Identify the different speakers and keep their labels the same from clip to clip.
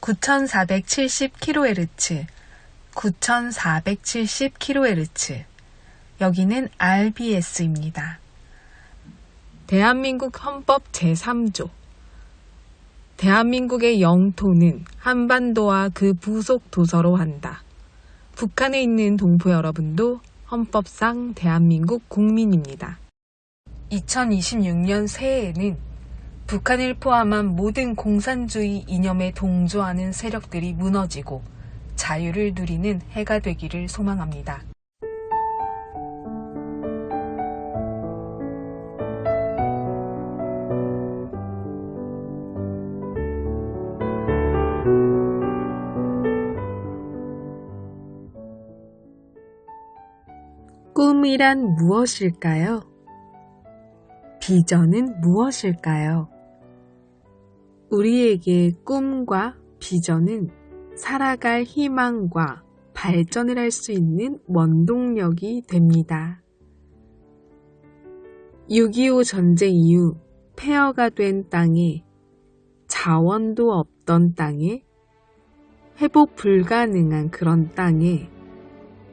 Speaker 1: 9470kHz, 9470kHz. 여기는 RBS입니다. 대한민국 헌법 제3조. 대한민국의 영토는 한반도와 그 부속 도서로 한다. 북한에 있는 동포 여러분도 헌법상 대한민국 국민입니다. 2026년 새해에는 북한을 포함한 모든 공산주의 이념에 동조하는 세력들이 무너지고 자유를 누리는 해가 되기를 소망합니다. 꿈이란 무엇일까요? 비전은 무엇일까요? 우리에게 꿈과 비전은 살아갈 희망과 발전을 할 수 있는 원동력이 됩니다. 6.25 전쟁 이후 폐허가 된 땅에, 자원도 없던 땅에, 회복 불가능한 그런 땅에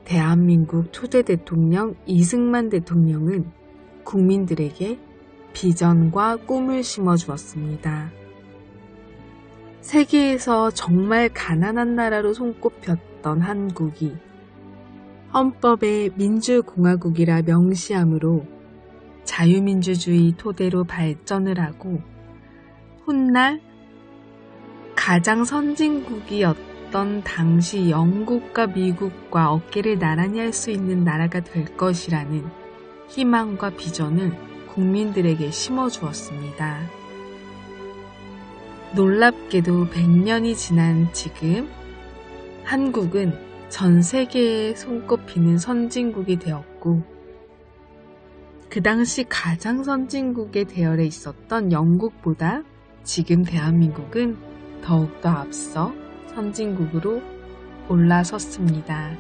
Speaker 1: 대한민국 초대 대통령 이승만 대통령은 국민들에게 비전과 꿈을 심어주었습니다. 세계에서 정말 가난한 나라로 손꼽혔던 한국이 헌법에 민주공화국이라 명시함으로 자유민주주의 토대로 발전을 하고 훗날 가장 선진국이었던 당시 영국과 미국과 어깨를 나란히 할 수 있는 나라가 될 것이라는 희망과 비전을 국민들에게 심어주었습니다. 놀랍게도 100년이 지난 지금 한국은 전 세계에 손꼽히는 선진국이 되었고 그 당시 가장 선진국의 대열에 있었던 영국보다 지금 대한민국은 더욱더 앞서 선진국으로 올라섰습니다.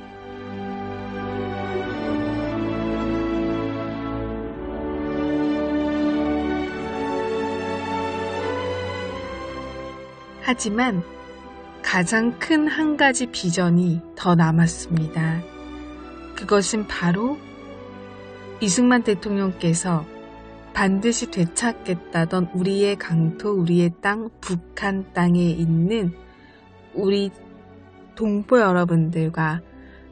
Speaker 1: 하지만 가장 큰 한 가지 비전이 더 남았습니다. 그것은 바로 이승만 대통령께서 반드시 되찾겠다던 우리의 강토, 우리의 땅, 북한 땅에 있는 우리 동포 여러분들과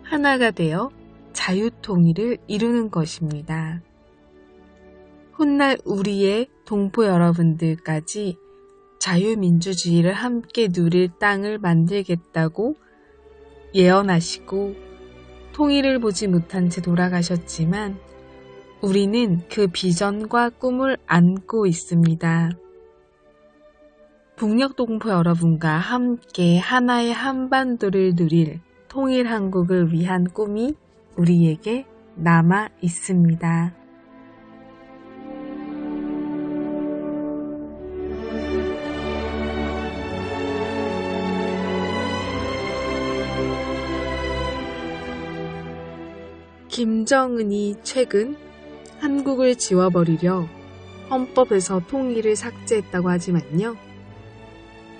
Speaker 1: 하나가 되어 자유통일을 이루는 것입니다. 훗날 우리의 동포 여러분들까지 자유민주주의를 함께 누릴 땅을 만들겠다고 예언하시고 통일을 보지 못한 채 돌아가셨지만 우리는 그 비전과 꿈을 안고 있습니다. 북녘 동포 여러분과 함께 하나의 한반도를 누릴 통일한국을 위한 꿈이 우리에게 남아 있습니다. 김정은이 최근 한국을 지워버리려 헌법에서 통일을 삭제했다고 하지만요.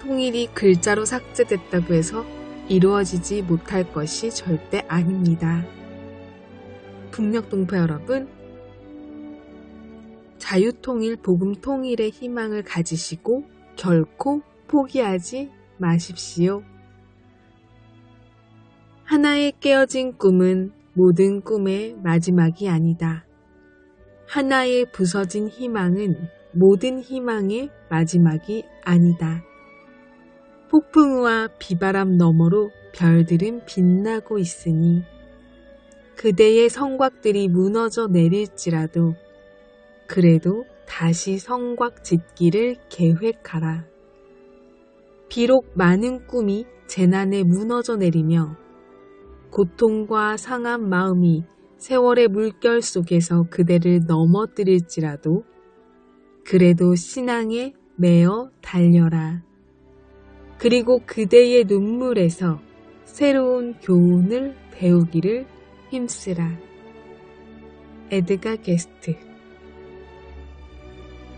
Speaker 1: 통일이 글자로 삭제됐다고 해서 이루어지지 못할 것이 절대 아닙니다. 북녘 동포 여러분, 자유통일, 복음통일의 희망을 가지시고 결코 포기하지 마십시오. 하나의 깨어진 꿈은 모든 꿈의 마지막이 아니다. 하나의 부서진 희망은 모든 희망의 마지막이 아니다. 폭풍우와 비바람 너머로 별들은 빛나고 있으니 그대의 성곽들이 무너져 내릴지라도 그래도 다시 성곽 짓기를 계획하라. 비록 많은 꿈이 재난에 무너져 내리며 고통과 상한 마음이 세월의 물결 속에서 그대를 넘어뜨릴지라도 그래도 신앙에 매어 달려라. 그리고 그대의 눈물에서 새로운 교훈을 배우기를 힘쓰라. 에드가 게스트.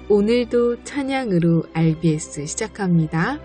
Speaker 1: 오늘도 찬양으로 RBS 시작합니다.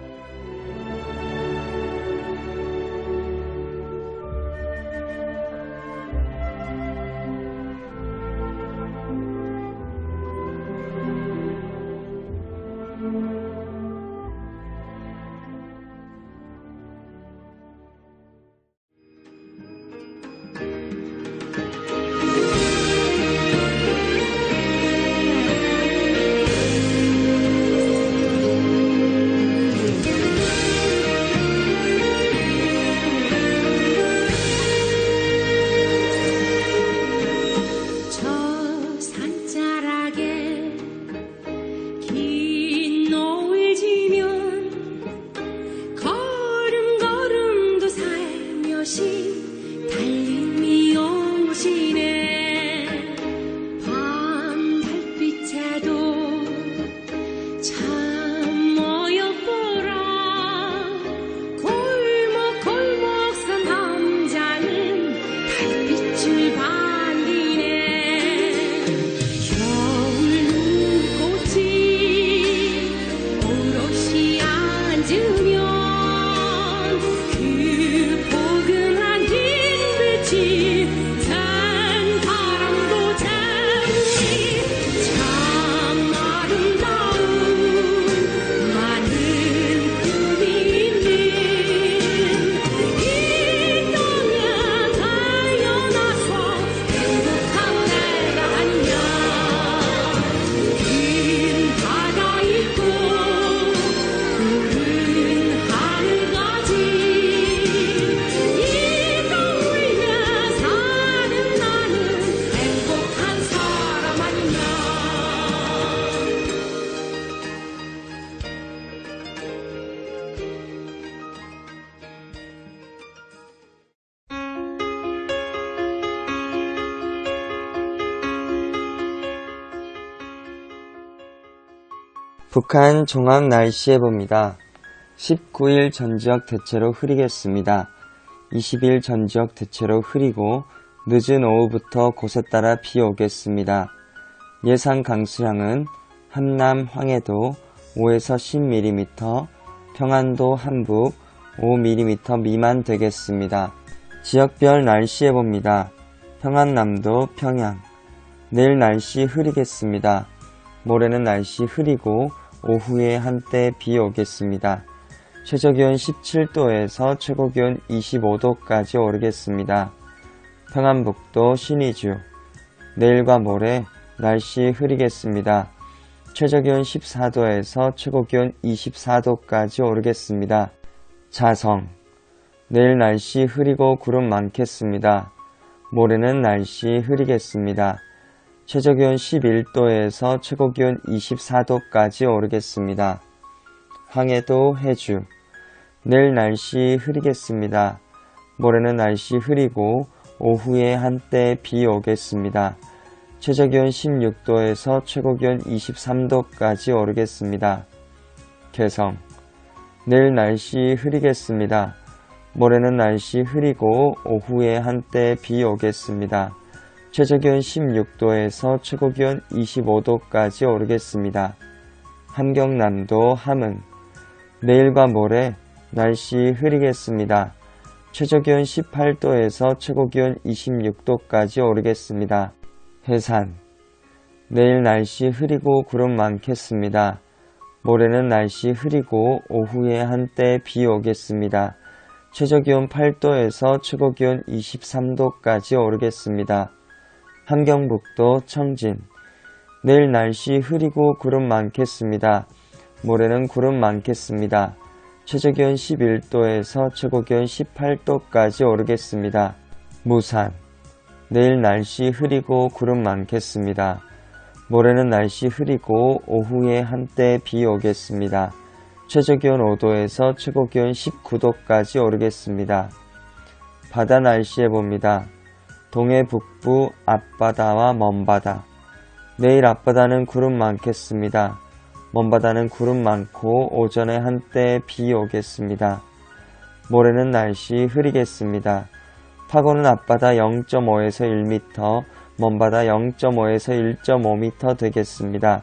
Speaker 2: 북한 종합 날씨 예보입니다. 19일 전지역 대체로 흐리겠습니다. 20일 전지역 대체로 흐리고 늦은 오후부터 곳에 따라 비 오겠습니다. 예상 강수량은 함남 황해도 5에서 10mm, 평안도 함북 5mm 미만 되겠습니다. 지역별 날씨 예보입니다. 평안남도 평양 내일 날씨 흐리겠습니다. 모레는 날씨 흐리고 오후에 한때 비 오겠습니다. 최저기온 17도에서 최고기온 25도까지 오르겠습니다. 평안북도 신의주 내일과 모레 날씨 흐리겠습니다. 최저기온 14도에서 최고기온 24도까지 오르겠습니다. 자성 내일 날씨 흐리고 구름 많겠습니다. 모레는 날씨 흐리겠습니다. 최저기온 11도에서 최고기온 24도까지 오르겠습니다. 황해도 해주 내일 날씨 흐리겠습니다. 모레는 날씨 흐리고 오후에 한때 비 오겠습니다. 최저기온 16도에서 최고기온 23도까지 오르겠습니다. 개성 내일 날씨 흐리겠습니다. 모레는 날씨 흐리고 오후에 한때 비 오겠습니다. 최저기온 16도에서 최고기온 25도까지 오르겠습니다. 함경남도 함흥 내일과 모레 날씨 흐리겠습니다. 최저기온 18도에서 최고기온 26도까지 오르겠습니다. 해산 내일 날씨 흐리고 구름 많겠습니다. 모레는 날씨 흐리고 오후에 한때 비 오겠습니다. 최저기온 8도에서 최고기온 23도까지 오르겠습니다. 함경북도 청진 내일 날씨 흐리고 구름 많겠습니다. 모레는 구름 많겠습니다. 최저기온 11도에서 최고기온 18도까지 오르겠습니다. 무산 내일 날씨 흐리고 구름 많겠습니다. 모레는 날씨 흐리고 오후에 한때 비 오겠습니다. 최저기온 5도에서 최고기온 19도까지 오르겠습니다. 바다 날씨 예보입니다. 동해 북부 앞바다와 먼바다 내일 앞바다는 구름 많겠습니다. 먼바다는 구름 많고 오전에 한때 비 오겠습니다. 모레는 날씨 흐리겠습니다. 파고는 앞바다 0.5에서 1m, 먼바다 0.5에서 1.5m 되겠습니다.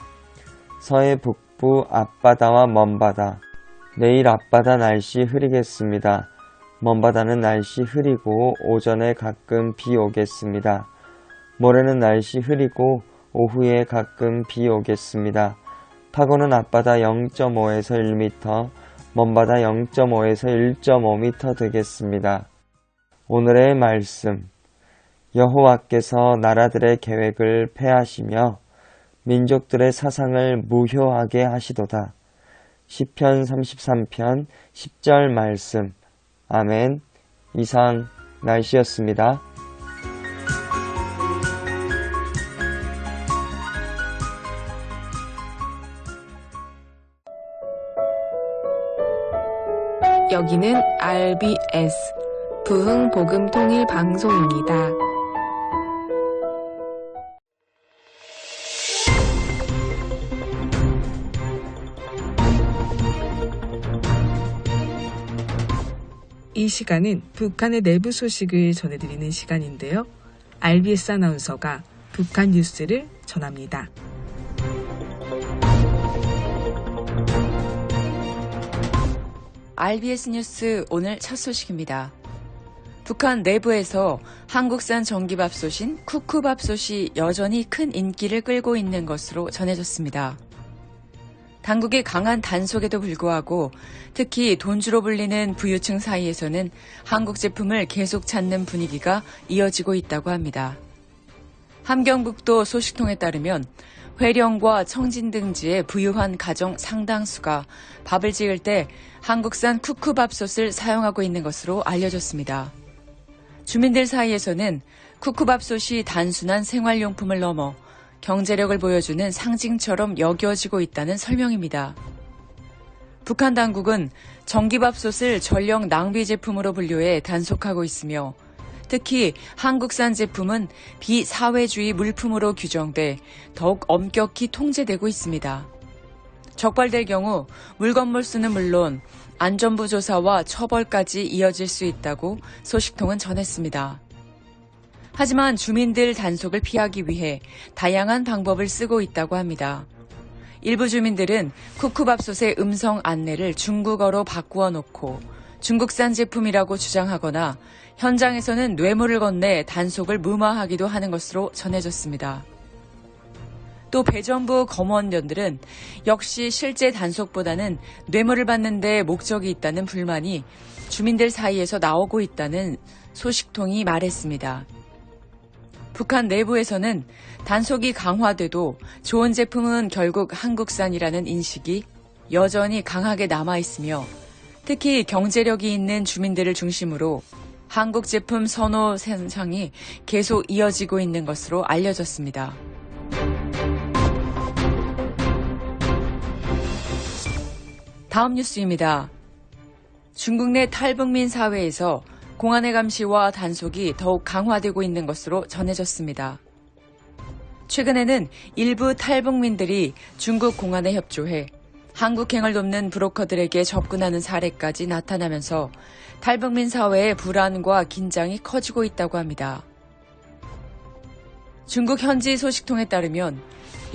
Speaker 2: 서해 북부 앞바다와 먼바다 내일 앞바다 날씨 흐리겠습니다. 먼바다는 날씨 흐리고 오전에 가끔 비 오겠습니다. 모레는 날씨 흐리고 오후에 가끔 비 오겠습니다. 파고는 앞바다 0.5에서 1m, 먼바다 0.5에서 1.5m 되겠습니다. 오늘의 말씀 여호와께서 나라들의 계획을 폐하시며 민족들의 사상을 무효하게 하시도다. 시편 33편 10절 말씀. 아멘. 이상 날씨였습니다.
Speaker 1: 여기는 RBS 부흥복음통일방송입니다. 이 시간은 북한의 내부 소식을 전해드리는 시간인데요. RBS 아나운서가 북한 뉴스를 전합니다.
Speaker 3: RBS 뉴스 오늘 첫 소식입니다. 북한 내부에서 한국산 전기밥솥인 쿠쿠밥솥이 여전히 큰 인기를 끌고 있는 것으로 전해졌습니다. 당국의 강한 단속에도 불구하고 특히 돈주로 불리는 부유층 사이에서는 한국 제품을 계속 찾는 분위기가 이어지고 있다고 합니다. 함경북도 소식통에 따르면 회령과 청진 등지의 부유한 가정 상당수가 밥을 지을 때 한국산 쿠쿠밥솥을 사용하고 있는 것으로 알려졌습니다. 주민들 사이에서는 쿠쿠밥솥이 단순한 생활용품을 넘어 경제력을 보여주는 상징처럼 여겨지고 있다는 설명입니다. 북한 당국은 전기밥솥을 전력 낭비 제품으로 분류해 단속하고 있으며 특히 한국산 제품은 비사회주의 물품으로 규정돼 더욱 엄격히 통제되고 있습니다. 적발될 경우 물건 몰수는 물론 안전부 조사와 처벌까지 이어질 수 있다고 소식통은 전했습니다. 하지만 주민들 단속을 피하기 위해 다양한 방법을 쓰고 있다고 합니다. 일부 주민들은 쿠쿠밥솥의 음성 안내를 중국어로 바꾸어 놓고 중국산 제품이라고 주장하거나 현장에서는 뇌물을 건네 단속을 무마하기도 하는 것으로 전해졌습니다. 또 배정부 검언견들은 역시 실제 단속보다는 뇌물을 받는 데 목적이 있다는 불만이 주민들 사이에서 나오고 있다는 소식통이 말했습니다. 북한 내부에서는 단속이 강화돼도 좋은 제품은 결국 한국산이라는 인식이 여전히 강하게 남아있으며 특히 경제력이 있는 주민들을 중심으로 한국 제품 선호 현상이 계속 이어지고 있는 것으로 알려졌습니다. 다음 뉴스입니다. 중국 내 탈북민 사회에서 공안의 감시와 단속이 더욱 강화되고 있는 것으로 전해졌습니다. 최근에는 일부 탈북민들이 중국 공안에 협조해 한국행을 돕는 브로커들에게 접근하는 사례까지 나타나면서 탈북민 사회의 불안과 긴장이 커지고 있다고 합니다. 중국 현지 소식통에 따르면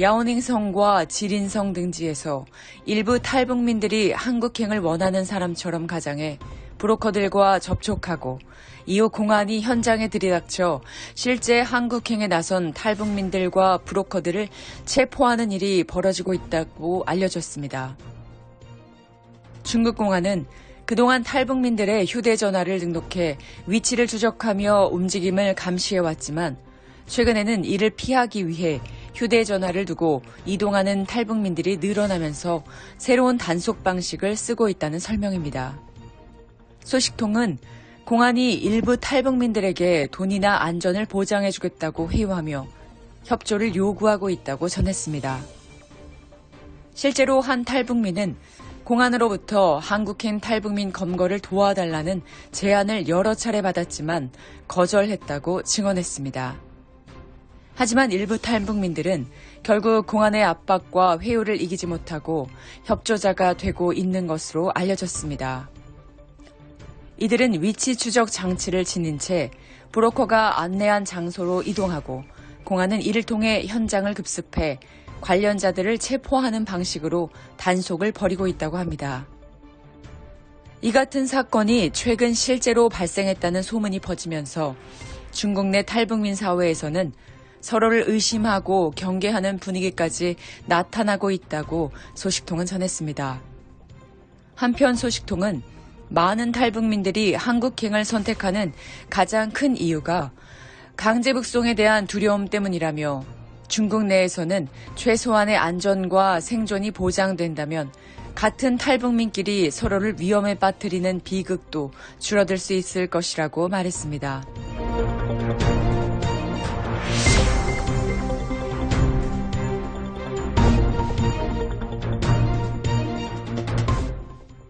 Speaker 3: 야오닝성과 지린성 등지에서 일부 탈북민들이 한국행을 원하는 사람처럼 가장해 브로커들과 접촉하고 이후 공안이 현장에 들이닥쳐 실제 한국행에 나선 탈북민들과 브로커들을 체포하는 일이 벌어지고 있다고 알려졌습니다. 중국 공안은 그동안 탈북민들의 휴대전화를 등록해 위치를 추적하며 움직임을 감시해왔지만 최근에는 이를 피하기 위해 휴대전화를 두고 이동하는 탈북민들이 늘어나면서 새로운 단속 방식을 쓰고 있다는 설명입니다. 소식통은 공안이 일부 탈북민들에게 돈이나 안전을 보장해주겠다고 회유하며 협조를 요구하고 있다고 전했습니다. 실제로 한 탈북민은 공안으로부터 한국행 탈북민 검거를 도와달라는 제안을 여러 차례 받았지만 거절했다고 증언했습니다. 하지만 일부 탈북민들은 결국 공안의 압박과 회유를 이기지 못하고 협조자가 되고 있는 것으로 알려졌습니다. 이들은 위치 추적 장치를 지닌 채 브로커가 안내한 장소로 이동하고 공안은 이를 통해 현장을 급습해 관련자들을 체포하는 방식으로 단속을 벌이고 있다고 합니다. 이 같은 사건이 최근 실제로 발생했다는 소문이 퍼지면서 중국 내 탈북민 사회에서는 서로를 의심하고 경계하는 분위기까지 나타나고 있다고 소식통은 전했습니다. 한편 소식통은 많은 탈북민들이 한국행을 선택하는 가장 큰 이유가 강제 북송에 대한 두려움 때문이라며 중국 내에서는 최소한의 안전과 생존이 보장된다면 같은 탈북민끼리 서로를 위험에 빠뜨리는 비극도 줄어들 수 있을 것이라고 말했습니다.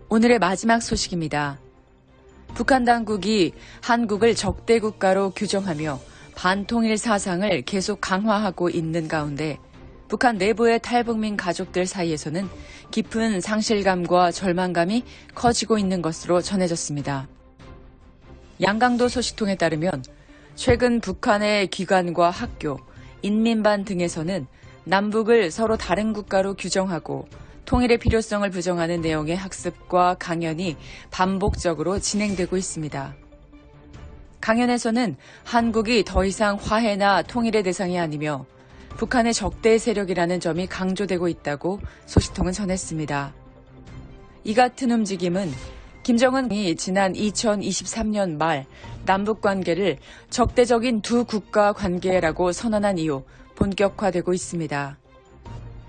Speaker 3: 오늘의 마지막 소식입니다. 북한 당국이 한국을 적대 국가로 규정하며 반통일 사상을 계속 강화하고 있는 가운데 북한 내부의 탈북민 가족들 사이에서는 깊은 상실감과 절망감이 커지고 있는 것으로 전해졌습니다. 양강도 소식통에 따르면 최근 북한의 기관과 학교, 인민반 등에서는 남북을 서로 다른 국가로 규정하고 통일의 필요성을 부정하는 내용의 학습과 강연이 반복적으로 진행되고 있습니다. 강연에서는 한국이 더 이상 화해나 통일의 대상이 아니며 북한의 적대 세력이라는 점이 강조되고 있다고 소식통은 전했습니다. 이 같은 움직임은 김정은이 지난 2023년 말 남북 관계를 적대적인 두 국가 관계라고 선언한 이후 본격화되고 있습니다.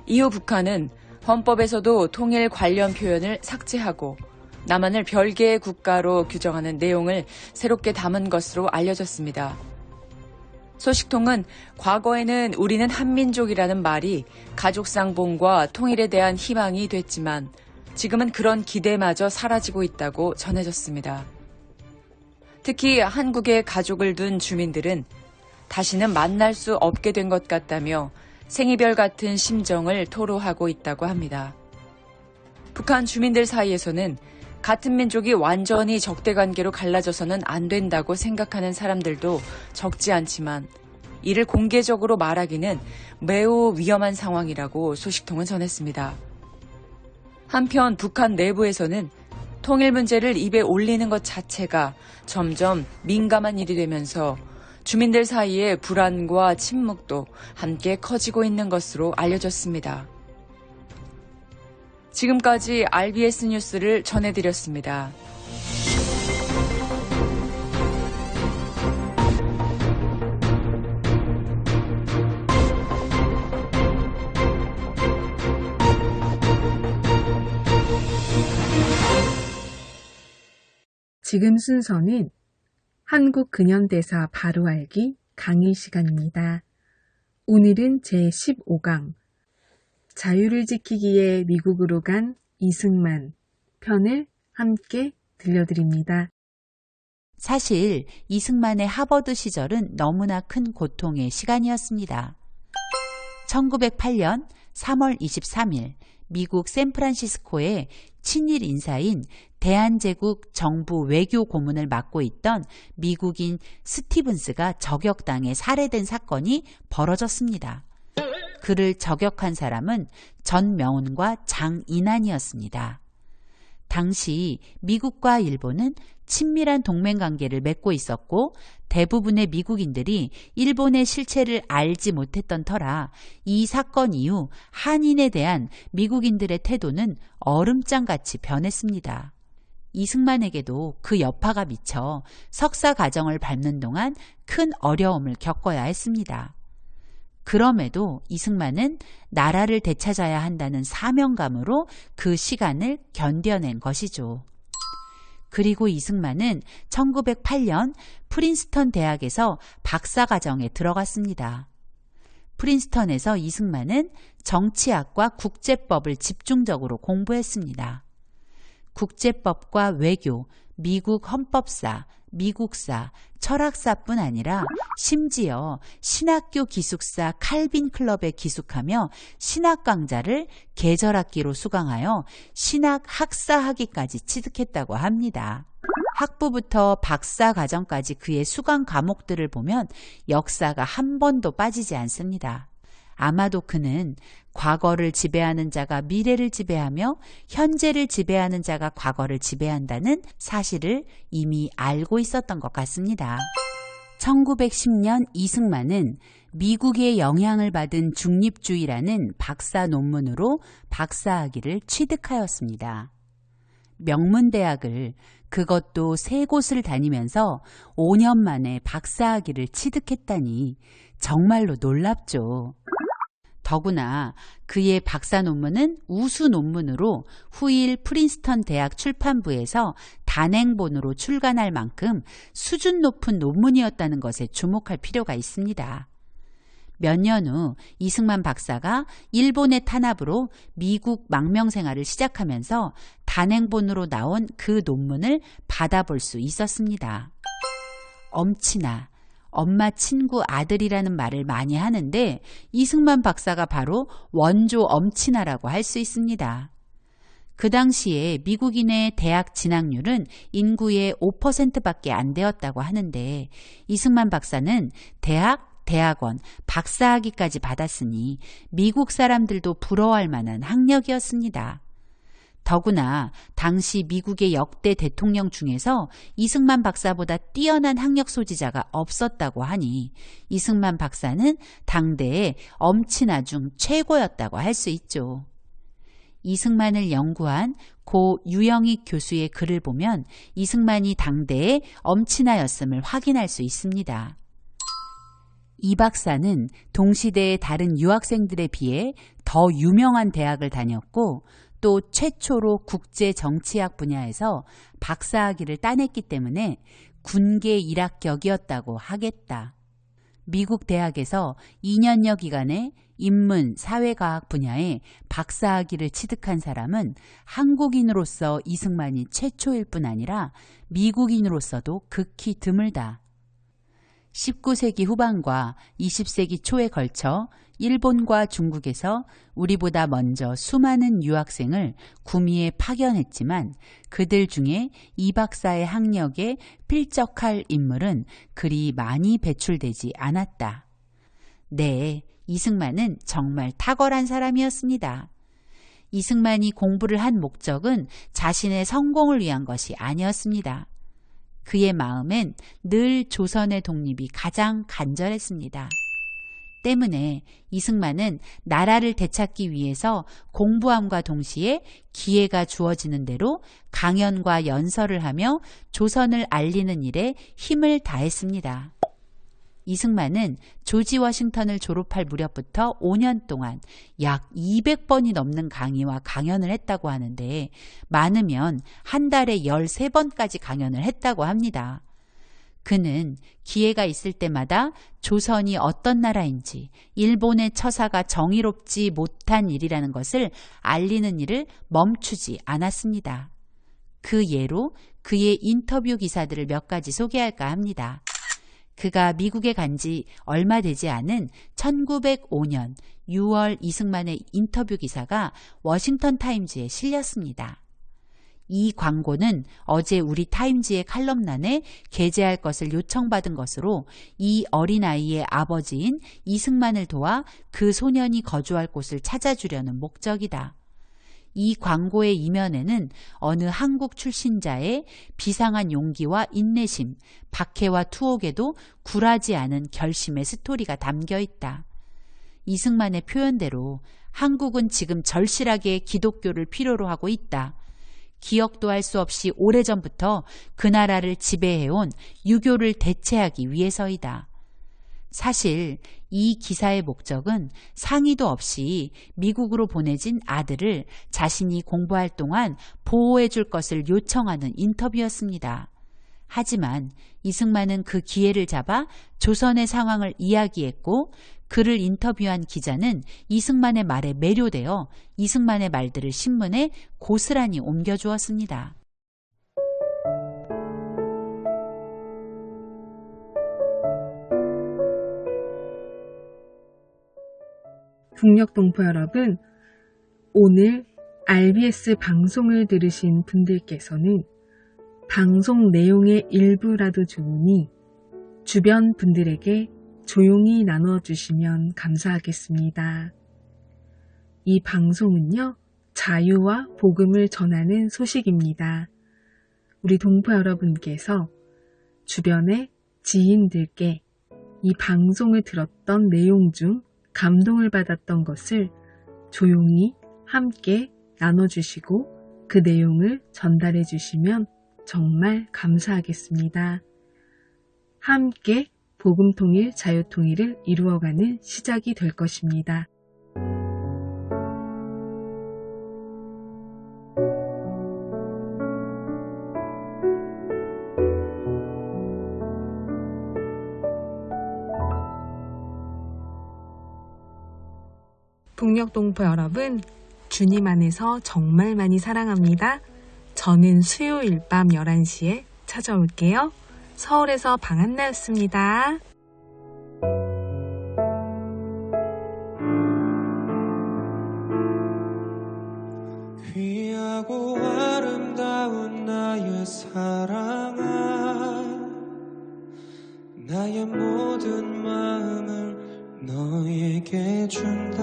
Speaker 3: 이후 북한은 헌법에서도 통일 관련 표현을 삭제하고 남한을 별개의 국가로 규정하는 내용을 새롭게 담은 것으로 알려졌습니다. 소식통은 과거에는 우리는 한민족이라는 말이 가족상봉과 통일에 대한 희망이 됐지만 지금은 그런 기대마저 사라지고 있다고 전해졌습니다. 특히 한국에 가족을 둔 주민들은 다시는 만날 수 없게 된 것 같다며 생이별 같은 심정을 토로하고 있다고 합니다. 북한 주민들 사이에서는 같은 민족이 완전히 적대 관계로 갈라져서는 안 된다고 생각하는 사람들도 적지 않지만 이를 공개적으로 말하기는 매우 위험한 상황이라고 소식통은 전했습니다. 한편 북한 내부에서는 통일 문제를 입에 올리는 것 자체가 점점 민감한 일이 되면서 주민들 사이의 불안과 침묵도 함께 커지고 있는 것으로 알려졌습니다. 지금까지 RBS 뉴스를 전해드렸습니다.
Speaker 1: 지금 순서는 한국 근현대사 바로 알기 강의 시간입니다. 오늘은 제15강 자유를 지키기에 미국으로 간 이승만 편을 함께 들려드립니다.
Speaker 4: 사실 이승만의 하버드 시절은 너무나 큰 고통의 시간이었습니다. 1908년 3월 23일 미국 샌프란시스코에 친일 인사인 대한제국 정부 외교 고문을 맡고 있던 미국인 스티븐스가 저격당해 살해된 사건이 벌어졌습니다. 그를 저격한 사람은 전명훈과 장인환이었습니다. 당시 미국과 일본은 친밀한 동맹관계를 맺고 있었고 대부분의 미국인들이 일본의 실체를 알지 못했던 터라 이 사건 이후 한인에 대한 미국인들의 태도는 얼음장같이 변했습니다. 이승만에게도 그 여파가 미쳐 석사 과정을 밟는 동안 큰 어려움을 겪어야 했습니다. 그럼에도 이승만은 나라를 되찾아야 한다는 사명감으로 그 시간을 견뎌낸 것이죠. 그리고 이승만은 1908년 프린스턴 대학에서 박사과정에 들어갔습니다. 프린스턴에서 이승만은 정치학과 국제법을 집중적으로 공부했습니다. 국제법과 외교, 미국 헌법사, 미국사, 철학사뿐 아니라 심지어 신학교 기숙사 칼빈 클럽에 기숙하며 신학 강좌를 계절학기로 수강하여 신학 학사 학위까지 취득했다고 합니다. 학부부터 박사 과정까지 그의 수강 과목들을 보면 역사가 한 번도 빠지지 않습니다. 아마도 그는 과거를 지배하는 자가 미래를 지배하며 현재를 지배하는 자가 과거를 지배한다는 사실을 이미 알고 있었던 것 같습니다. 1910년 이승만은 미국의 영향을 받은 중립주의라는 박사 논문으로 박사학위를 취득하였습니다. 명문대학을 그것도 3곳을 다니면서 5년 만에 박사학위를 취득했다니 정말로 놀랍죠. 더구나 그의 박사 논문은 우수 논문으로 후일 프린스턴 대학 출판부에서 단행본으로 출간할 만큼 수준 높은 논문이었다는 것에 주목할 필요가 있습니다. 몇 년 후 이승만 박사가 일본의 탄압으로 미국 망명 생활을 시작하면서 단행본으로 나온 그 논문을 받아볼 수 있었습니다. 엄친아, 엄마 친구 아들이라는 말을 많이 하는데 이승만 박사가 바로 원조 엄친아라고 할 수 있습니다. 그 당시에 미국인의 대학 진학률은 인구의 5%밖에 안 되었다고 하는데 이승만 박사는 대학원, 박사학위까지 받았으니 미국 사람들도 부러워할 만한 학력이었습니다. 더구나 당시 미국의 역대 대통령 중에서 이승만 박사보다 뛰어난 학력 소지자가 없었다고 하니 이승만 박사는 당대의 엄친아 중 최고였다고 할 수 있죠. 이승만을 연구한 고 유영익 교수의 글을 보면 이승만이 당대의 엄친아였음을 확인할 수 있습니다. 이 박사는 동시대의 다른 유학생들에 비해 더 유명한 대학을 다녔고 또 최초로 국제정치학 분야에서 박사학위를 따냈기 때문에 군계 일학격이었다고 하겠다. 미국 대학에서 2년여 기간에 인문, 사회과학 분야에 박사학위를 취득한 사람은 한국인으로서 이승만이 최초일 뿐 아니라 미국인으로서도 극히 드물다. 19세기 후반과 20세기 초에 걸쳐 일본과 중국에서 우리보다 먼저 수많은 유학생을 구미에 파견했지만 그들 중에 이 박사의 학력에 필적할 인물은 그리 많이 배출되지 않았다. 네, 이승만은 정말 탁월한 사람이었습니다. 이승만이 공부를 한 목적은 자신의 성공을 위한 것이 아니었습니다. 그의 마음엔 늘 조선의 독립이 가장 간절했습니다. 때문에 이승만은 나라를 되찾기 위해서 공부함과 동시에 기회가 주어지는 대로 강연과 연설을 하며 조선을 알리는 일에 힘을 다했습니다. 이승만은 조지 워싱턴을 졸업할 무렵부터 5년 동안 약 200번이 넘는 강의와 강연을 했다고 하는데 많으면 한 달에 13번까지 강연을 했다고 합니다. 그는 기회가 있을 때마다 조선이 어떤 나라인지 일본의 처사가 정의롭지 못한 일이라는 것을 알리는 일을 멈추지 않았습니다. 그 예로 그의 인터뷰 기사들을 몇 가지 소개할까 합니다. 그가 미국에 간 지 얼마 되지 않은 1905년 6월 이승만의 인터뷰 기사가 워싱턴 타임즈에 실렸습니다. 이 광고는 어제 우리 타임즈의 칼럼란에 게재할 것을 요청받은 것으로 이 어린아이의 아버지인 이승만을 도와 그 소년이 거주할 곳을 찾아주려는 목적이다. 이 광고의 이면에는 어느 한국 출신자의 비상한 용기와 인내심, 박해와 투옥에도 굴하지 않은 결심의 스토리가 담겨 있다. 이승만의 표현대로 한국은 지금 절실하게 기독교를 필요로 하고 있다. 기억도 할 수 없이 오래전부터 그 나라를 지배해온 유교를 대체하기 위해서이다. 사실 이 기사의 목적은 상의도 없이 미국으로 보내진 아들을 자신이 공부할 동안 보호해 줄 것을 요청하는 인터뷰였습니다. 하지만 이승만은 그 기회를 잡아 조선의 상황을 이야기했고 그를 인터뷰한 기자는 이승만의 말에 매료되어 이승만의 말들을 신문에 고스란히 옮겨주었습니다.
Speaker 1: 북녘동포 여러분, 오늘 RBS 방송을 들으신 분들께서는 방송 내용의 일부라도 좋으니 주변 분들에게 조용히 나눠주시면 감사하겠습니다. 이 방송은요, 자유와 복음을 전하는 소식입니다. 우리 동포 여러분께서 주변의 지인들께 이 방송을 들었던 내용 중 감동을 받았던 것을 조용히 함께 나눠주시고 그 내용을 전달해 주시면 정말 감사하겠습니다. 함께 복음통일, 자유통일을 이루어가는 시작이 될 것입니다. 북녘동포 여러분, 주님 안에서 정말 많이 사랑합니다. 저는 수요일 밤 11시에 찾아올게요. 서울에서 방한나였습니다.
Speaker 5: 귀하고 아름다운 나의 사랑아, 나의 모든 마음을 너에게 준다.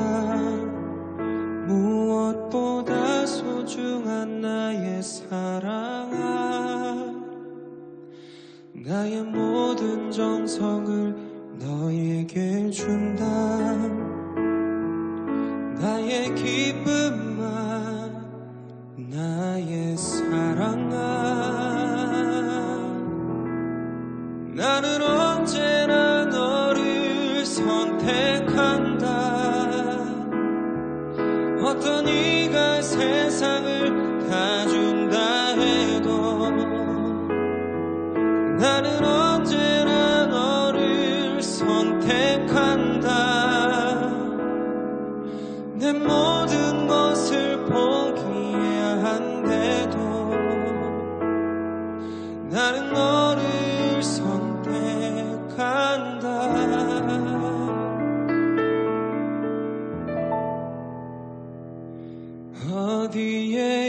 Speaker 5: 무엇보다 소중한 나의 사랑아, 나의 모든 정성을 너에게 준다. 나의 기쁨아, 나의 사랑아, 나는 언제나 너를 선택한다. 어떤 이가 세상을 다 준다 해도 나는 언제나 너를 선택한다. 내 모든 것을 포기해야 한데도 나는 너를 선택한다.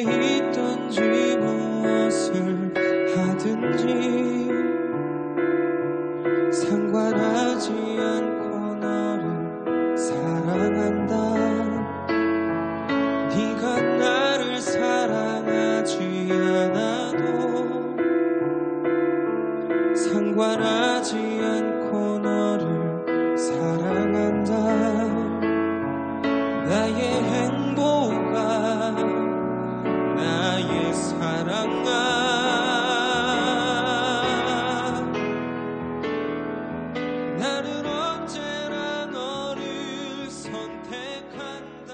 Speaker 5: 곁에 있던지 무엇을 하든지 상관하지 않고 너를 사랑한다. 네가 나를 사랑하지 않아도 상관하지 않고 너를 사랑한다. 나의 행복아 나의 사랑아 나는 언제나 너를 선택한다.